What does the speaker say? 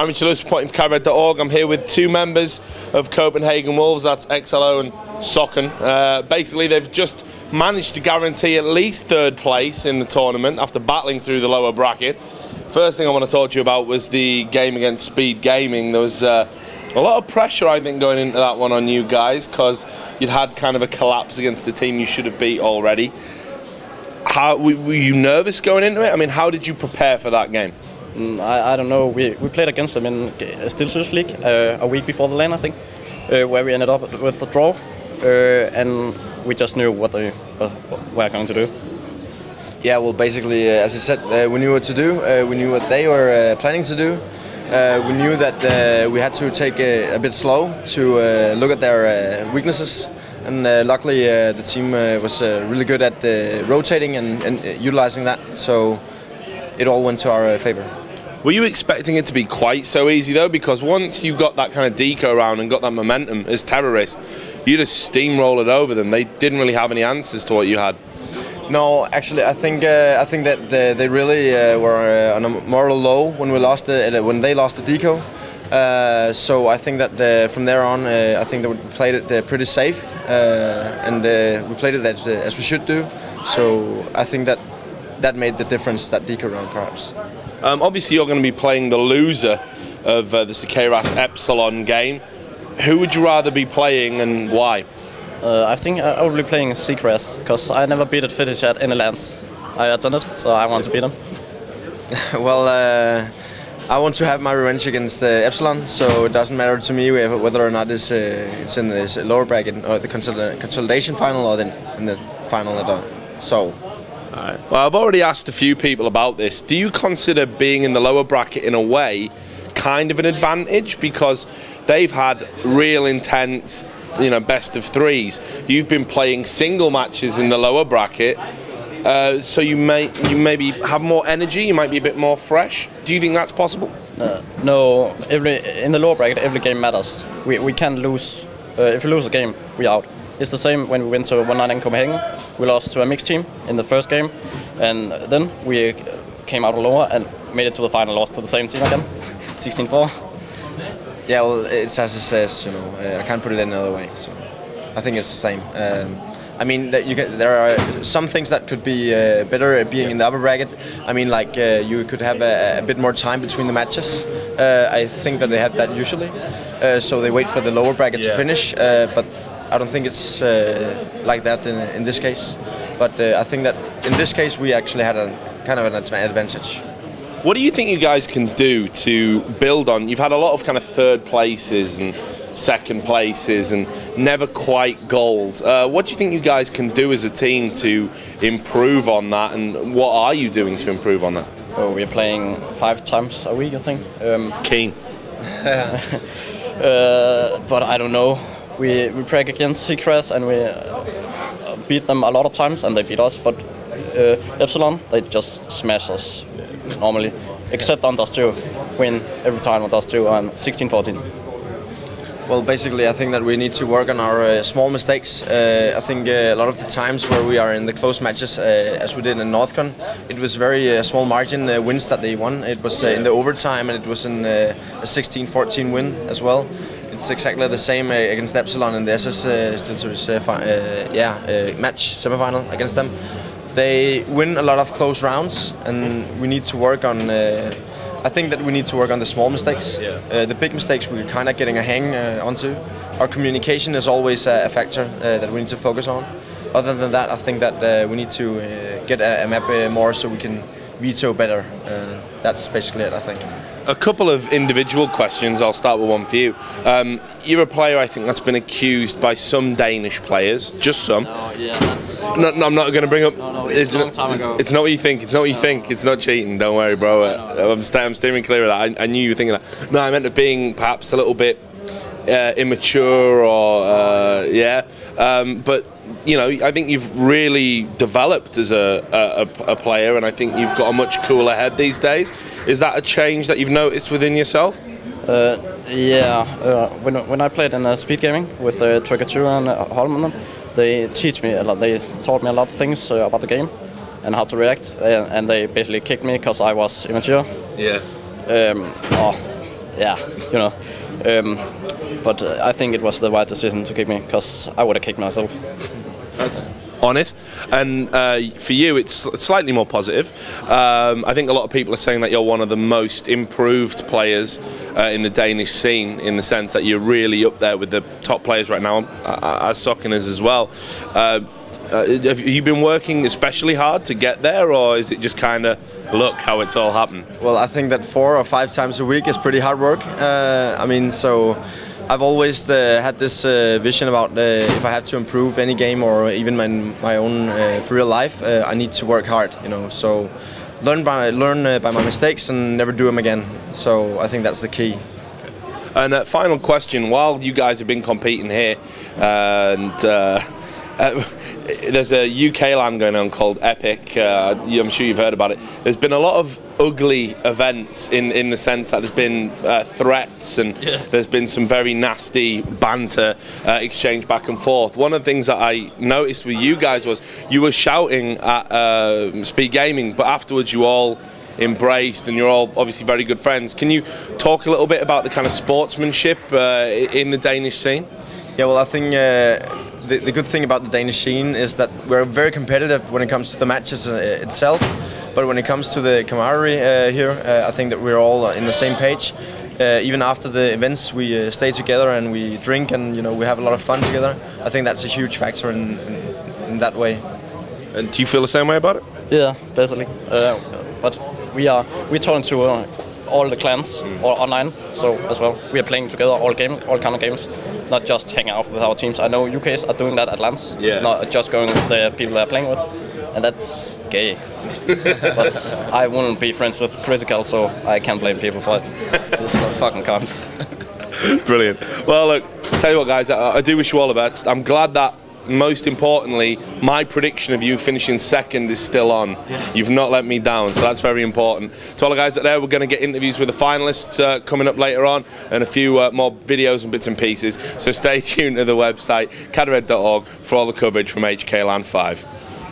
amateurluftsportingcarrière.org. I'm here with two members of Copenhagen Wolves, that's XLO and socN. Basically, they've just managed to guarantee at least third place in the tournament after battling through the lower bracket. First thing I want to talk to you about was the game against Speed Gaming. There was a lot of pressure, I think, going into that one on you guys, because you'd had kind of a collapse against the team you should have beat already. How were you nervous going into it? I mean, how did you prepare for that game? I don't know. We played against them in Still Swiss League a week before the LAN, I think, where we ended up with the draw, and we just knew what they were going to do. Yeah, well, basically, as I said, we knew what to do. We knew what they were planning to do. We knew that we had to take a bit slow to look at their weaknesses. And luckily, the team was really good at rotating and utilizing that, so it all went to our favor. Were you expecting it to be quite so easy though? Because once you got that kind of deco round and got that momentum as terrorists, you just steamrolled over them. They didn't really have any answers to what you had. No, actually, I think that they really were on a moral low when they lost the deco. So I think that from there on, I think that we played it pretty safe, and we played it as we should do. So I think that made the difference, that deco round, perhaps. Obviously, you're going to be playing the loser of the socN Epsilon game. Who would you rather be playing, and why? I think I will be playing socN because I never beat it Fetish at any LANs I attended, so I want to beat them. Well, I want to have my revenge against Epsilon, so it doesn't matter to me whether or not it's in this lower bracket or the consolidation final or in the final at all. So. Right. Well, I've already asked a few people about this. Do you consider being in the lower bracket in a way kind of an advantage, because they've had real intense, best of threes? You've been playing single matches in the lower bracket, so you maybe have more energy. You might be a bit more fresh. Do you think that's possible? No. In the lower bracket, every game matters. We can lose. If we lose a game, we're out. It's the same when we went to 1-9 in Copenhagen. We lost to a mixed team in the first game, and then we came out lower and made it to the final, lost to the same team again, 16-4. Yeah, well, it's as it says, I can't put it any other way. So I think it's the same. I mean, there are some things that could be better being in the upper bracket. I mean, like you could have a bit more time between the matches. I think that they have that usually, so they wait for the lower bracket to finish. But I don't think it's like that in this case. But I think that in this case we actually had a kind of an advantage. What do you think you guys can do to build on? You've had a lot of kind of third places and second places and never quite gold. What do you think you guys can do as a team to improve on that, and what are you doing to improve on that? Oh, we're playing 5 times a week, I think. Keen. But I don't know. We play against socN and we beat them a lot of times, and they beat us. But Epsilon, they just smash us normally, except on Dust 2. Win every time on Dust 2 on 16-14. Well, basically, I think that we need to work on our small mistakes. I think a lot of the times where we are in the close matches, as we did in NorthCon, it was very small margin wins that they won. It was in the overtime, and it was in a 16-14 win as well. It's exactly the same against Epsilon in the SS match semifinal against them. They win a lot of close rounds, and we need to work on. I think that we need to work on the small mistakes. The big mistakes we're kind of getting a hang onto. Our communication is always a factor that we need to focus on. Other than that, I think that we need to get a map more so we can veto better. That's basically it, I think. A couple of individual questions. I'll start with one for you. You're a player, I think, that's been accused by some Danish players, just some. No, yeah, that's... No, I'm not going to bring up... No, it's a long time ago. It's not what you think. It's not what you think. It's not cheating. Don't worry, bro. I'm steering clear of that. I knew you were thinking that. No, I meant it being perhaps a little bit immature or but I think you've really developed as a player, and I think you've got a much cooler head these days. Is that a change that you've noticed within yourself? When I played in Speed Gaming with Trigger2 and Holman, they teach me a lot. They taught me a lot of things about the game and how to react, and they basically kicked me because I was immature. Yeah. yeah, you know. But I think it was the right decision to kick me, because I would have kicked myself. That's honest. And for you, it's slightly more positive. I think a lot of people are saying that you're one of the most improved players in the Danish scene, in the sense that you're really up there with the top players right now, as socN is as well. Have you been working especially hard to get there, or is it just kind of look how it's all happened? Well, I think that 4 or 5 times a week is pretty hard work. I mean, so I've always had this vision about if I have to improve any game or even my own for real life, I need to work hard. You know, so learn by my mistakes and never do them again. So I think that's the key. And final question: while you guys have been competing here, and there's a HKLAN going on called Epic. I'm sure you've heard about it. There's been a lot of ugly events in the sense that there's been threats, and there's been some very nasty banter exchanged back and forth. One of the things that I noticed with you guys was you were shouting at Speed Gaming, but afterwards you all embraced, and you're all obviously very good friends. Can you talk a little bit about the kind of sportsmanship in the Danish scene? Yeah, well, I think the good thing about the Danish scene is that we're very competitive when it comes to the matches itself, but when it comes to the camaraderie here, I think that we're all in the same page. Even after the events, we stay together and we drink, and we have a lot of fun together. I think that's a huge factor in that way. And do you feel the same way about it? Yeah, basically. But we're talking to all the clans or online, so as well we are playing together all kind of games. Not just hang out with our teams. I know UKs are doing that at LANs, not just going with the people they're playing with, and that's gay. But I wouldn't be friends with Critical, so I can't blame people for it. It's a fucking cunt. Brilliant. Well, look, tell you what, guys, I do wish you all the best. I'm glad that, most importantly, my prediction of you finishing second is still on. You've not let me down, so that's very important. To all the guys out there, we're going to get interviews with the finalists coming up later on, and a few more videos and bits and pieces. So stay tuned to the website, cadred.org, for all the coverage from HKLAN 5.